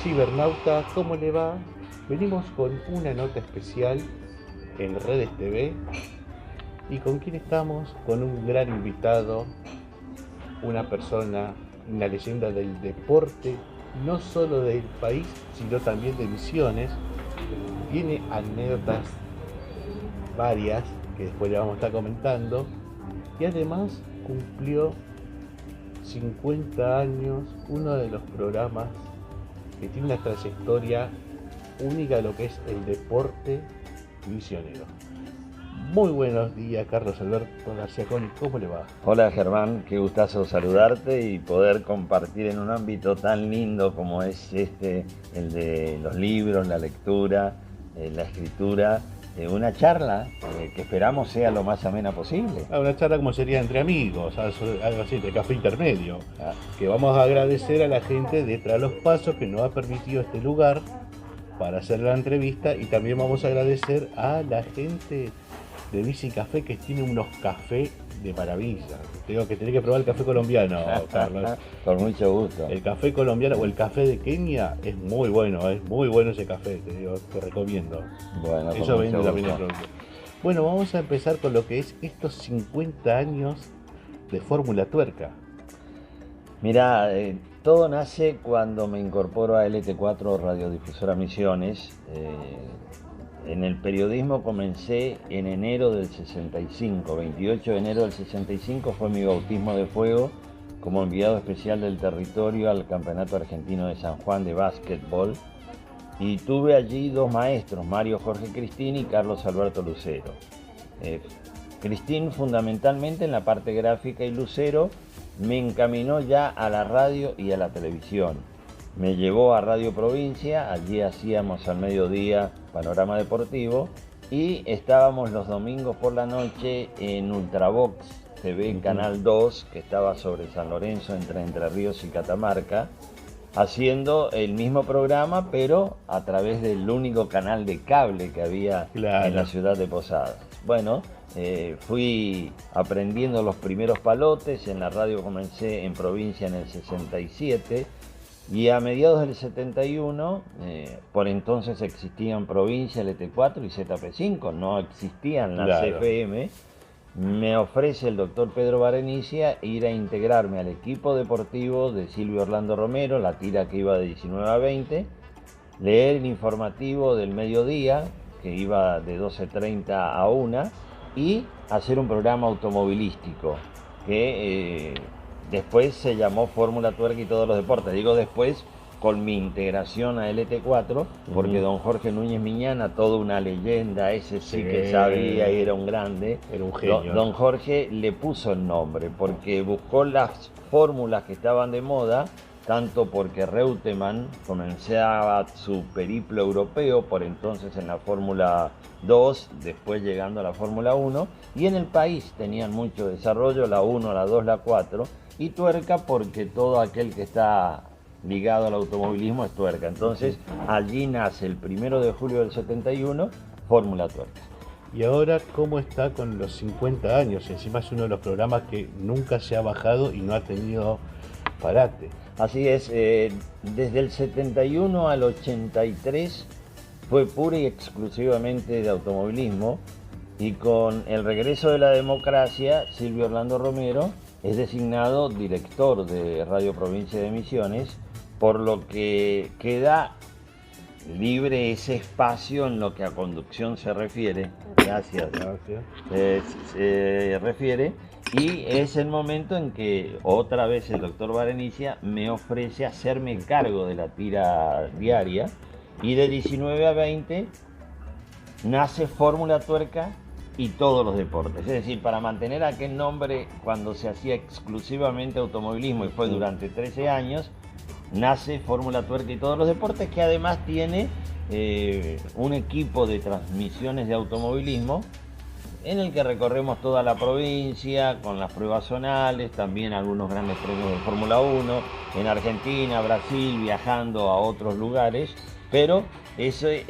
Cibernauta, ¿cómo le va? Venimos con una nota especial en Redes TV. ¿Y con quién estamos? Con un gran invitado, una persona, una leyenda del deporte, no solo del país, sino también de Misiones. Tiene anécdotas varias que después le vamos a estar comentando. Y además cumplió 50 años, uno de los programas que tiene una trayectoria única a lo que es el deporte misionero. Muy buenos días, Carlos Alberto García Coni, ¿cómo le va? Hola Germán, qué gustazo saludarte y poder compartir en un ámbito tan lindo como es el de los libros, la lectura, la escritura, una charla que esperamos sea lo más amena posible. Una charla como sería entre amigos, algo así, de café intermedio. Ah, Que vamos a agradecer a la gente de Tras los Pasos que nos ha permitido este lugar para hacer la entrevista, y también vamos a agradecer a la gente de Bici Café que tiene unos cafés de maravilla. Tengo que tener que probar el café colombiano, Carlos. Con mucho gusto. El café colombiano o el café de Kenia es muy bueno ese café, te recomiendo. Bueno, Eso con vende mucho también el gusto. producto. Bueno, vamos a empezar con lo que es estos 50 años de Fórmula Tuerca. Mira, todo nace cuando me incorporo a LT4 Radiodifusora Misiones. En el periodismo comencé en enero del 65, 28 de enero del 65 fue mi bautismo de fuego como enviado especial del territorio al Campeonato Argentino de San Juan de básquetbol, y tuve allí dos maestros, Mario Jorge Cristín y Carlos Alberto Lucero. Cristín fundamentalmente en la parte gráfica y Lucero me encaminó ya a la radio y a la televisión. Me llevó a Radio Provincia, allí hacíamos al mediodía Panorama Deportivo y estábamos los domingos por la noche en Ultravox TV Canal 2, que estaba sobre San Lorenzo, Entre Ríos y Catamarca, haciendo el mismo programa pero a través del único canal de cable que había en la ciudad de Posadas. Bueno, fui aprendiendo los primeros palotes, en la radio comencé en provincia en el 67 y a mediados del 71, por entonces existían provincia, LT4 y ZP5, no existían las FM, me ofrece el doctor Pedro Barenicia ir a integrarme al equipo deportivo de Silvio Orlando Romero, la tira que iba de 19 a 20, leer el informativo del mediodía, que iba de 12:30 a 1, y hacer un programa automovilístico que después se llamó Fórmula Tuerca y todos los deportes. Digo después con mi integración a LT4, porque don Jorge Núñez Miñana, toda una leyenda, ese sí que sabía y era un grande. Era un genio. Don Jorge le puso el nombre porque buscó las fórmulas que estaban de moda, tanto porque Reutemann comenzaba su periplo europeo, por entonces en la Fórmula 2, después llegando a la Fórmula 1, y en el país tenían mucho desarrollo, la 1, la 2, la 4, y Tuerca porque todo aquel que está ligado al automovilismo es Tuerca. Entonces allí nace el 1 de julio del 71, Fórmula Tuerca. Y ahora, ¿cómo está con los 50 años? Encima es uno de los programas que nunca se ha bajado y no ha tenido parate. Así es, desde el 71 al 83 fue pura y exclusivamente de automovilismo, y con el regreso de la democracia, Silvio Orlando Romero es designado director de Radio Provincia de Misiones, por lo que queda libre ese espacio en lo que a conducción se refiere. Gracias. Se refiere, y es el momento en que otra vez el doctor Barenicia me ofrece hacerme cargo de la tira diaria, y de 19 a 20 nace Fórmula Tuerca y todos los deportes. Es decir, para mantener aquel nombre cuando se hacía exclusivamente automovilismo, y fue durante 13 años, nace Fórmula Tuerca y todos los deportes, que además tiene un equipo de transmisiones de automovilismo en el que recorremos toda la provincia con las pruebas zonales, también algunos grandes premios de Fórmula 1 en Argentina, Brasil, viajando a otros lugares, pero ese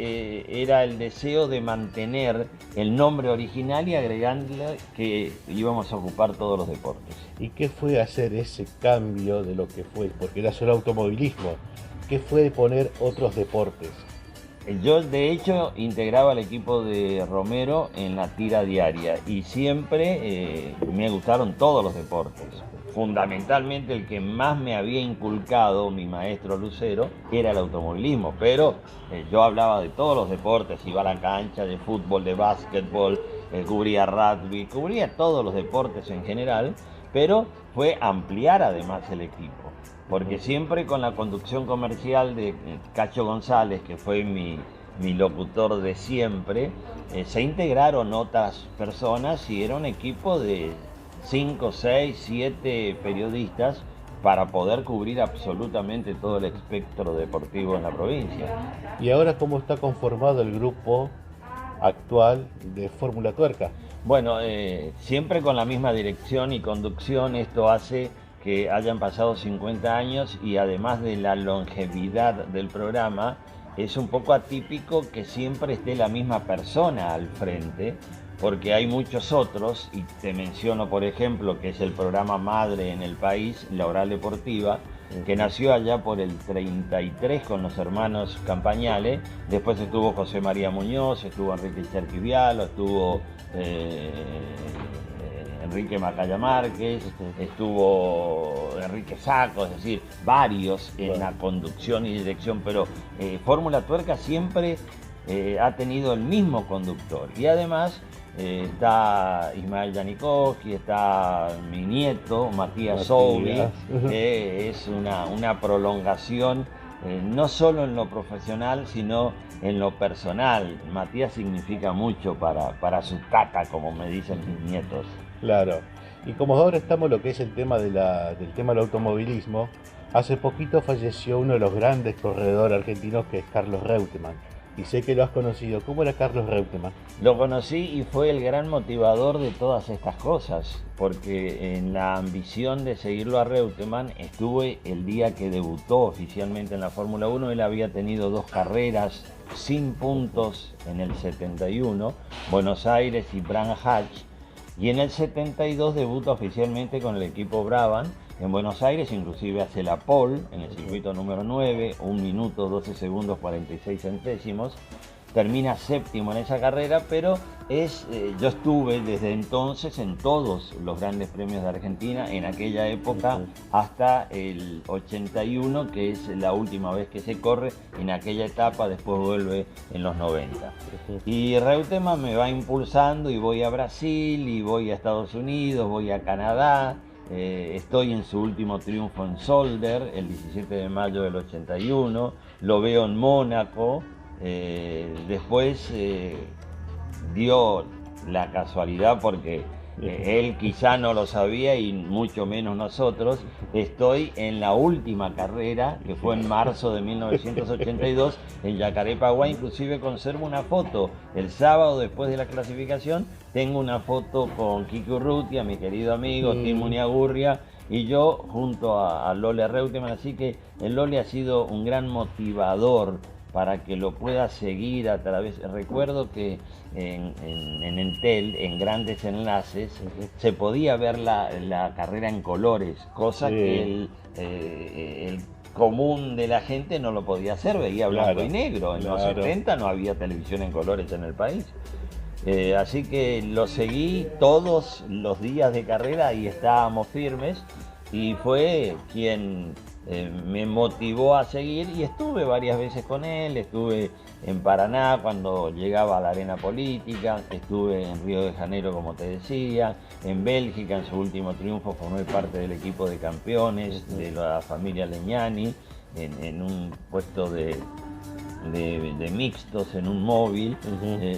era el deseo de mantener el nombre original y agregarle que íbamos a ocupar todos los deportes. ¿Y qué fue hacer ese cambio de lo que fue? Porque era solo automovilismo. ¿qué fue de poner otros deportes? Yo de hecho integraba el equipo de Romero en la tira diaria y siempre me gustaron todos los deportes. Fundamentalmente el que más me había inculcado mi maestro Lucero era el automovilismo, pero yo hablaba de todos los deportes, iba a la cancha de fútbol, de básquetbol, cubría rugby, cubría todos los deportes en general, pero fue ampliar además el equipo. Porque siempre con la conducción comercial de Cacho González, que fue mi locutor de siempre, se integraron otras personas y era un equipo de 5, 6, 7 periodistas para poder cubrir absolutamente todo el espectro deportivo en la provincia. ¿Y ahora cómo está conformado el grupo actual de Fórmula Tuerca? Bueno, siempre con la misma dirección y conducción. Esto hace que hayan pasado 50 años y además de la longevidad del programa, es un poco atípico que siempre esté la misma persona al frente, porque hay muchos otros, y te menciono por ejemplo que es el programa madre en el país, La Oral Deportiva, que nació allá por el 33 con los hermanos Campañales. Después estuvo José María Muñoz, estuvo Enrique Cherquivialo, estuvo Enrique Macaya Márquez, estuvo Enrique Sacco, es decir, varios en la conducción y dirección, pero Fórmula Tuerca siempre ha tenido el mismo conductor. Y además está Ismael Janikowski, está mi nieto, Matías Soubi, que es una prolongación, no solo en lo profesional, sino en lo personal. Matías significa mucho para su tata, como me dicen mis nietos. Claro. Y como ahora estamos lo que es el tema del tema del automovilismo, hace poquito falleció uno de los grandes corredores argentinos, que es Carlos Reutemann. Y sé que lo has conocido. ¿Cómo era Carlos Reutemann? Lo conocí y fue el gran motivador de todas estas cosas, porque en la ambición de seguirlo a Reutemann estuve el día que debutó oficialmente en la Fórmula 1. Él había tenido 2 carreras sin puntos en el 71, Buenos Aires y Brands Hatch, y en el 72 debuta oficialmente con el equipo Brabham en Buenos Aires, inclusive hace la pole en el circuito número 9, 1 minuto 12 segundos 46 centésimos, termina séptimo en esa carrera, pero yo estuve desde entonces en todos los grandes premios de Argentina en aquella época hasta el 81, que es la última vez que se corre en aquella etapa, después vuelve en los 90. Y Reutemann me va impulsando y voy a Brasil y voy a Estados Unidos, voy a Canadá. Estoy en su último triunfo en Zolder, el 17 de mayo del 81, lo veo en Mónaco, después dio la casualidad, porque él quizá no lo sabía y mucho menos nosotros, estoy en la última carrera, que fue en marzo de 1982 en Jacarepaguá. Inclusive conservo una foto el sábado después de la clasificación. Tengo una foto con Kiki Urrutia, mi querido amigo, Tim Muniagurria y yo junto a Lole Reutemann, así que el Lole ha sido un gran motivador para que lo pueda seguir a través. Recuerdo que en Entel, en Grandes Enlaces, se podía ver la carrera en colores, cosa que el común de la gente no lo podía hacer, veía blanco y negro. En los 70 no había televisión en colores en el país. Así que lo seguí todos los días de carrera y estábamos firmes, y fue quien me motivó a seguir, y estuve varias veces con él. Estuve en Paraná cuando llegaba a la arena política, estuve en Río de Janeiro, como te decía, en Bélgica en su último triunfo formé parte del equipo de campeones de la familia Legnani en un puesto de mixtos en un móvil.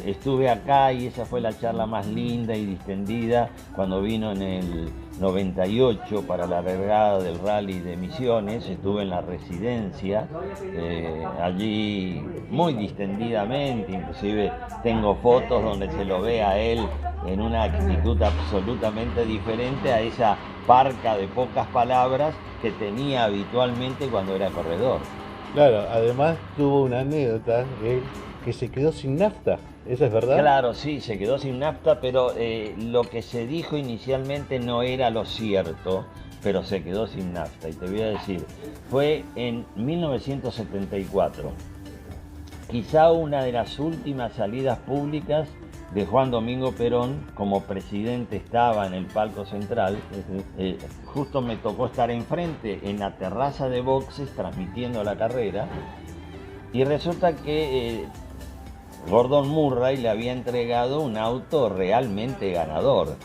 Estuve acá y esa fue la charla más linda y distendida cuando vino en el 98 para la largada del Rally de Misiones. Estuve en la residencia, allí muy distendidamente, inclusive tengo fotos donde se lo ve a él en una actitud absolutamente diferente a esa parca de pocas palabras que tenía habitualmente cuando era corredor. Claro, además tuvo una anécdota, que se quedó sin nafta, ¿eso es verdad? Claro, sí, se quedó sin nafta, pero lo que se dijo inicialmente no era lo cierto, pero se quedó sin nafta. Y te voy a decir, fue en 1974, quizá una de las últimas salidas públicas de Juan Domingo Perón. Como presidente estaba en el palco central. Justo me tocó estar enfrente en la terraza de boxes transmitiendo la carrera, y resulta que Gordon Murray le había entregado un auto realmente ganador.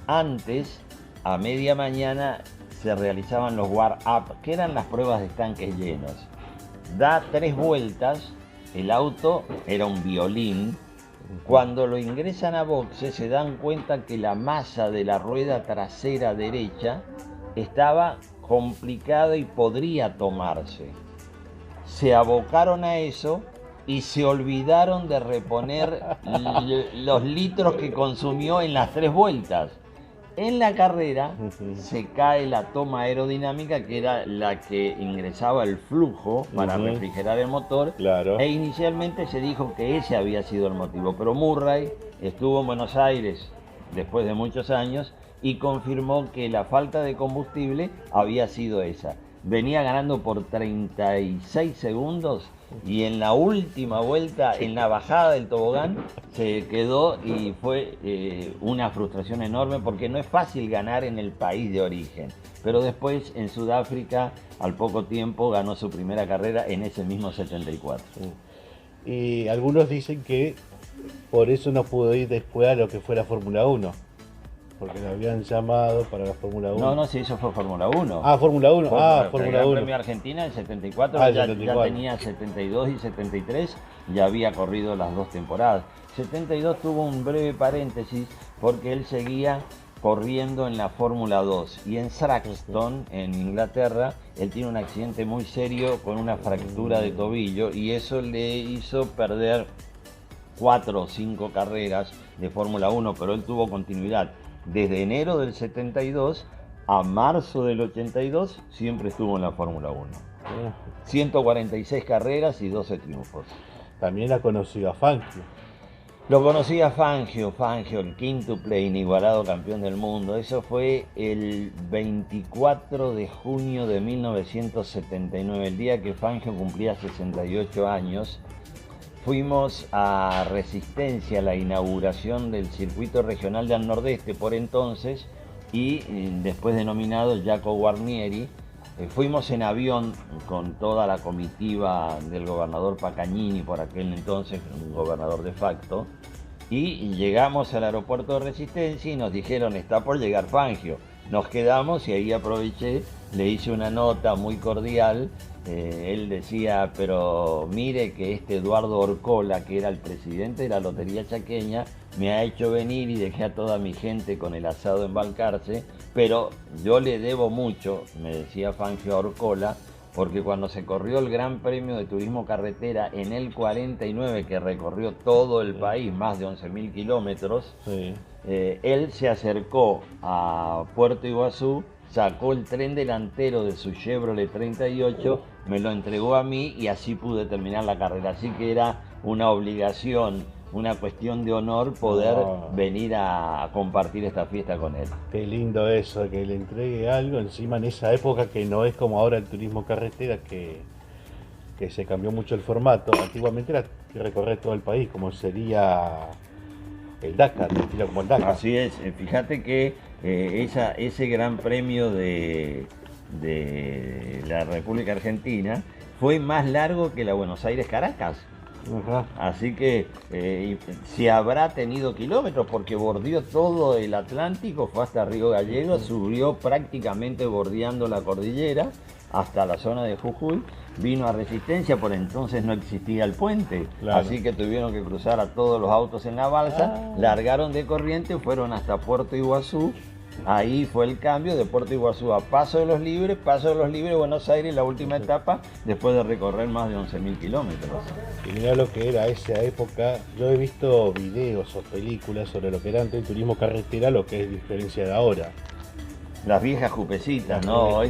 Antes, a media mañana, se realizaban los warm-up, que eran las pruebas de estanques llenos. Da 3 vueltas, el auto era un violín. Cuando lo ingresan a boxes se dan cuenta que la masa de la rueda trasera derecha estaba complicada y podría tomarse. Se abocaron a eso y se olvidaron de reponer los litros que consumió en las 3 vueltas. En la carrera se cae la toma aerodinámica, que era la que ingresaba el flujo para refrigerar el motor. Claro. E inicialmente se dijo que ese había sido el motivo, pero Murray estuvo en Buenos Aires después de muchos años y confirmó que la falta de combustible había sido esa. Venía ganando por 36 segundos y en la última vuelta, en la bajada del tobogán, se quedó, y fue una frustración enorme, porque no es fácil ganar en el país de origen. Pero después en Sudáfrica, al poco tiempo, ganó su primera carrera en ese mismo 74. Y algunos dicen que por eso no pudo ir después a lo que fue la Fórmula 1. Porque lo habían llamado para la Fórmula 1. No, sí, eso fue Fórmula 1. Fórmula 1. Fórmula El 1. Gran Premio Argentina en 74, ya tenía 72 y 73, ya había corrido las 2 temporadas. 72 tuvo un breve paréntesis porque él seguía corriendo en la Fórmula 2. Y en Thruxton, en Inglaterra, él tiene un accidente muy serio con una fractura de tobillo, y eso le hizo perder 4 o 5 carreras de Fórmula 1, pero él tuvo continuidad. Desde enero del 72 a marzo del 82 siempre estuvo en la Fórmula 1. 146 carreras y 12 triunfos. También ha conocido a Fangio. Lo conocí a Fangio, el quíntuple inigualado campeón del mundo. Eso fue el 24 de junio de 1979, el día que Fangio cumplía 68 años. Fuimos a Resistencia, a la inauguración del circuito regional del Nordeste por entonces, y después denominado Jaco Guarnieri. Fuimos en avión con toda la comitiva del gobernador Pacagnini, por aquel entonces un gobernador de facto, y llegamos al aeropuerto de Resistencia y nos dijeron: está por llegar Fangio. Nos quedamos y ahí aproveché, le hice una nota muy cordial. Él decía: pero mire que Eduardo Orcola, que era el presidente de la Lotería Chaqueña, me ha hecho venir y dejé a toda mi gente con el asado en Balcarce, pero yo le debo mucho, me decía Fangio a Orcola, porque cuando se corrió el Gran Premio de Turismo Carretera en el 49, que recorrió todo el país, más de 11.000 kilómetros, él se acercó a Puerto Iguazú, sacó el tren delantero de su Chevrolet 38, me lo entregó a mí y así pude terminar la carrera. Así que era una obligación, una cuestión de honor poder venir a compartir esta fiesta con él. Qué lindo eso, que le entregue algo encima en esa época, que no es como ahora el turismo carretera, que se cambió mucho el formato. Antiguamente era recorrer todo el país, como sería el Dakar, estilo como el Dakar. Así es, fíjate que ese gran premio de la República Argentina fue más largo que la Buenos Aires-Caracas. Así que si habrá tenido kilómetros, porque bordeó todo el Atlántico, fue hasta Río Gallegos, subió prácticamente bordeando la cordillera hasta la zona de Jujuy, vino a Resistencia, por entonces no existía el puente, así que tuvieron que cruzar a todos los autos en la balsa, largaron de Corrientes, fueron hasta Puerto Iguazú. Ahí fue el cambio de Puerto Iguazú a Paso de los Libres, Buenos Aires, la última etapa, después de recorrer más de 11.000 kilómetros. Y mirá lo que era esa época. Yo he visto videos o películas sobre lo que era antes el turismo carretera, lo que es diferencia de ahora. Las viejas jupecitas, ¿no?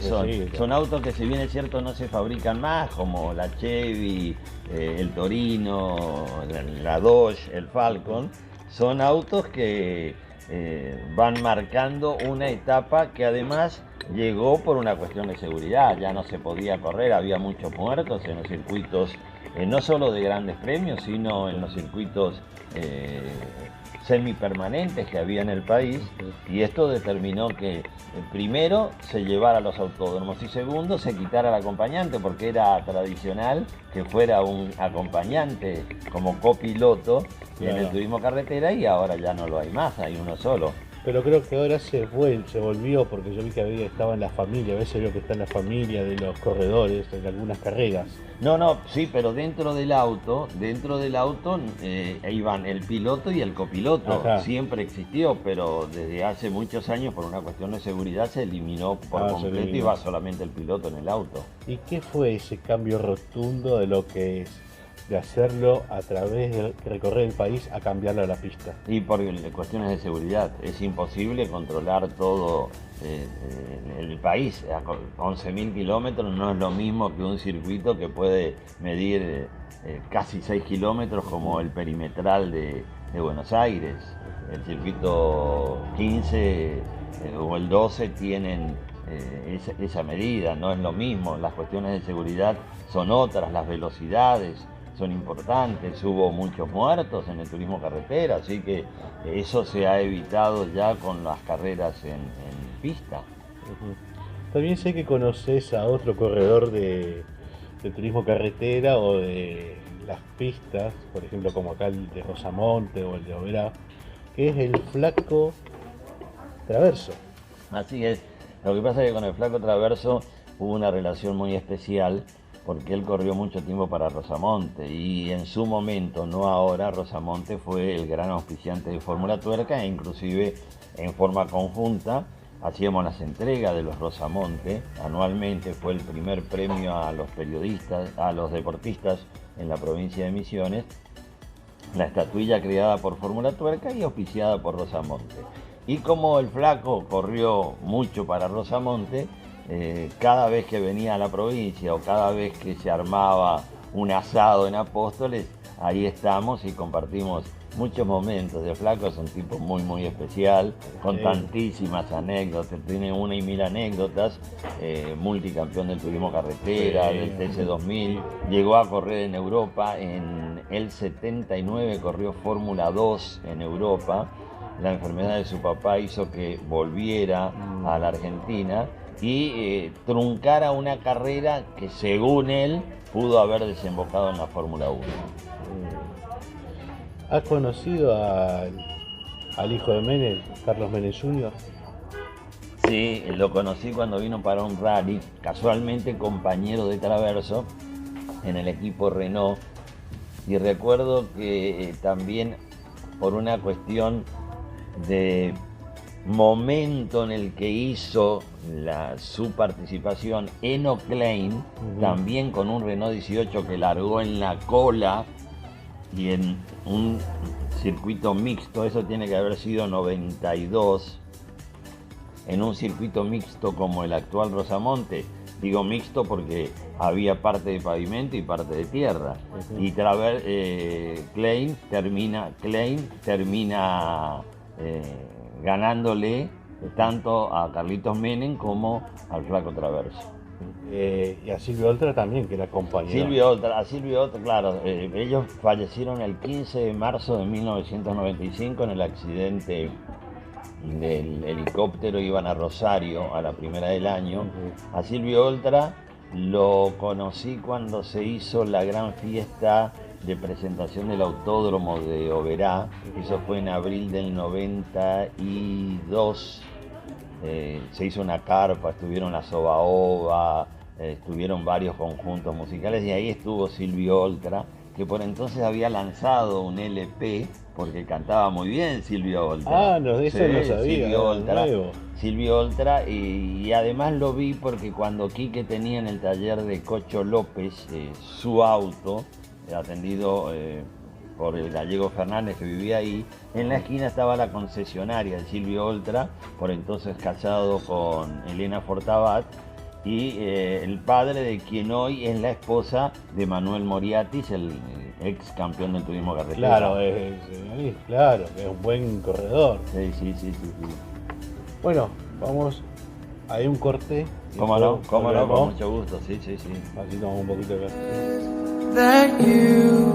Son autos que, si bien es cierto, no se fabrican más, como la Chevy, el Torino, la Dodge, el Falcon. Son autos que van marcando una etapa que además llegó por una cuestión de seguridad, ya no se podía correr, había muchos muertos en los circuitos, no solo de grandes premios, sino en los circuitos semipermanentes que había en el país, y esto determinó que primero se llevara a los autódromos y segundo se quitara al acompañante, porque era tradicional que fuera un acompañante como copiloto en el turismo carretera, y ahora ya no lo hay más, hay uno solo. Pero creo que ahora se volvió, porque yo vi que estaba en la familia, a veces veo que está en la familia de los corredores en algunas carreras. No, sí, pero dentro del auto iban el piloto y el copiloto. Ajá. Siempre existió, pero desde hace muchos años por una cuestión de seguridad se eliminó por completo y va solamente el piloto en el auto. ¿Y qué fue ese cambio rotundo de lo que es de hacerlo a través de recorrer el país a cambiarlo a la pista? Y por cuestiones de seguridad, es imposible controlar todo el país. A 11.000 kilómetros no es lo mismo que un circuito que puede medir casi 6 kilómetros como el perimetral de Buenos Aires. El circuito 15 o el 12 tienen esa medida, no es lo mismo. Las cuestiones de seguridad son otras, las velocidades son importantes, hubo muchos muertos en el turismo carretera, así que eso se ha evitado ya con las carreras en pista. También sé que conoces a otro corredor de turismo carretera o de las pistas, por ejemplo como acá el de Rosamonte o el de Oberá, que es el Flaco Traverso. Así es, lo que pasa es que con el Flaco Traverso hubo una relación muy especial, porque él corrió mucho tiempo para Rosamonte y en su momento, no ahora, Rosamonte fue el gran auspiciante de Fórmula Tuerca, e inclusive en forma conjunta hacíamos las entregas de los Rosamonte. Anualmente fue el primer premio a los periodistas, a los deportistas en la provincia de Misiones, la estatuilla creada por Fórmula Tuerca y auspiciada por Rosamonte. Y como el Flaco corrió mucho para Rosamonte, cada vez que venía a la provincia o cada vez que se armaba un asado en Apóstoles, ahí estamos y compartimos muchos momentos. El Flaco es un tipo muy especial, con tantísimas anécdotas, tiene 1.000 anécdotas, multicampeón del turismo carretera, del TC2000, llegó a correr en Europa, en el 79 corrió Fórmula 2 en Europa. La enfermedad de su papá hizo que volviera a la Argentina y truncara una carrera que, según él, pudo haber desembocado en la Fórmula 1. ¿Has conocido al hijo de Menem, Carlos Menem Jr.? Sí, lo conocí cuando vino para un rally, casualmente compañero de Traverso en el equipo Renault, y recuerdo que también por una cuestión de momento en el que hizo su participación Eno Klein, también con un Renault 18 que largó en la cola y en un circuito mixto, eso tiene que haber sido 92, en un circuito mixto como el actual Rosamonte. Digo mixto porque había parte de pavimento y parte de tierra. Y Klein termina ganándole tanto a Carlitos Menem como al Flaco Traverso. Y a Silvio Oltra también, que era compañero. A Silvio Oltra, claro, ellos fallecieron el 15 de marzo de 1995 en el accidente del helicóptero, iban a Rosario a la primera del año. A Silvio Oltra lo conocí cuando se hizo la gran fiesta de presentación del autódromo de Oberá, eso fue en abril del 92. Se hizo una carpa, estuvieron las Oba Oba, estuvieron varios conjuntos musicales y ahí estuvo Silvio Oltra, que por entonces había lanzado un LP porque cantaba muy bien Silvio Oltra. Ah, no, eso sí, no sabía. Silvio Oltra, y además lo vi porque cuando Quique tenía en el taller de Cocho López su auto, atendido por el gallego Fernández que vivía ahí, en la esquina estaba la concesionaria de Silvio Oltra, por entonces casado con Elena Fortabat, y el padre de quien hoy es la esposa de Manuel Moriatis, el ex campeón del turismo carretera. Claro, que es un buen corredor. Sí. Bueno, vamos Hay un corte. ¿Cómo no? ¿Cómo no? Volvemos. Con mucho gusto, sí, sí, sí. Así tomamos un poquito de café. That you